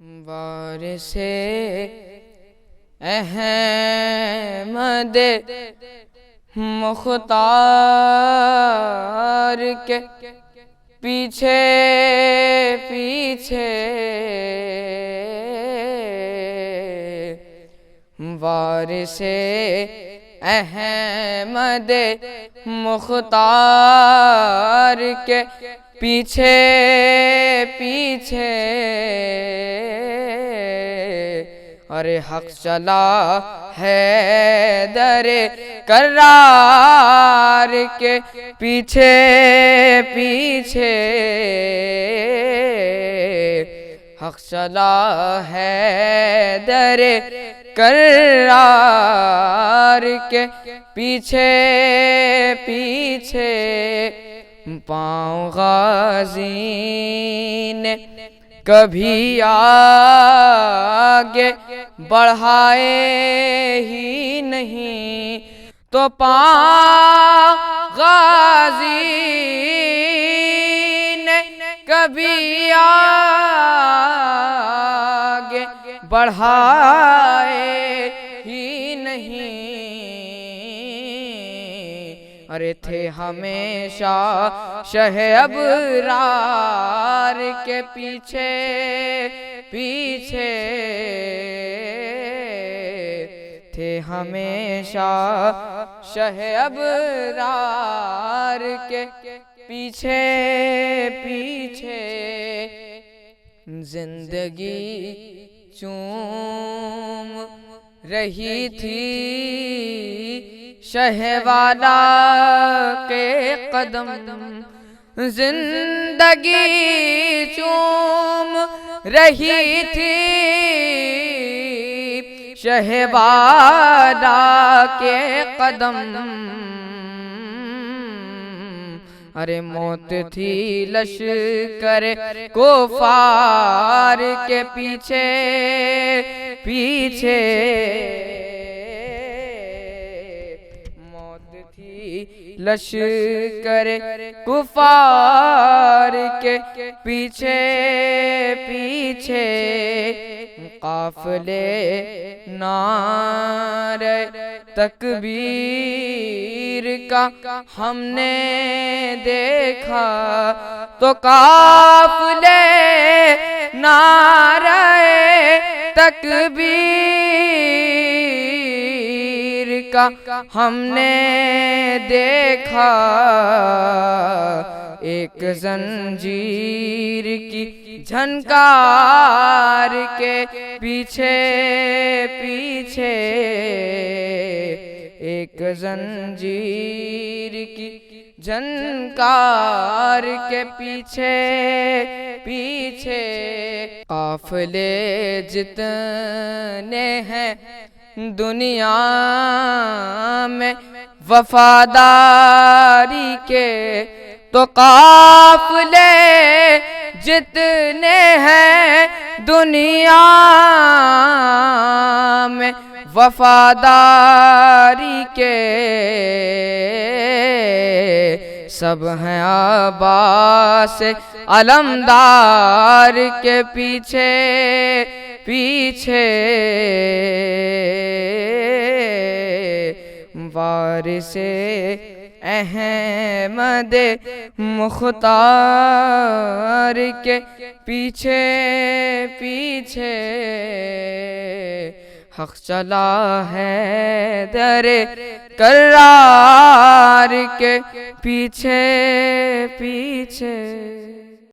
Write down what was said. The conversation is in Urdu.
وارث احمد مختار کے پیچھے پیچھے وارث احمد مختار کے پیچھے پیچھے ارے حق چلا حیدر کرار کے پیچھے پیچھے حق چلا حیدر کرار کے پیچھے پیچھے پاؤں غازی نے کبھی آگے بڑھائے ہی نہیں تو پاؤں غازی نے کبھی آگے بڑھائے ہی نہیں ارے تھے ہمیشہ شہ ابرار کے پیچھے پیچھے تھے ہمیشہ شہ ابرار کے پیچھے پیچھے زندگی چوم رہی تھی شہوالا کے قدم زندگی چوم رہی تھی شہوالا کے قدم ارے موت تھی لشکر کفار کے پیچھے پیچھے موت تھی لشکر کفار کے پیچھے پیچھے قافلے نعرہ تکبیر کا ہم نے دیکھا تو قافلے نعرہ تکبیر کا ہم نے دیکھا ایک زنجیر کی جھنکار کے پیچھے پیچھے ایک زنجیر کی جھنکار کے پیچھے پیچھے قافلے جتنے ہیں دنیا میں وفاداری کے تو قافلے جتنے ہیں دنیا میں وفاداری کے سب ہیں عباس علمدار کے پیچھے پیچھے وارث احمد مختار کے پیچھے پیچھے حق چلا حیدر کرار کے پیچھے پیچھے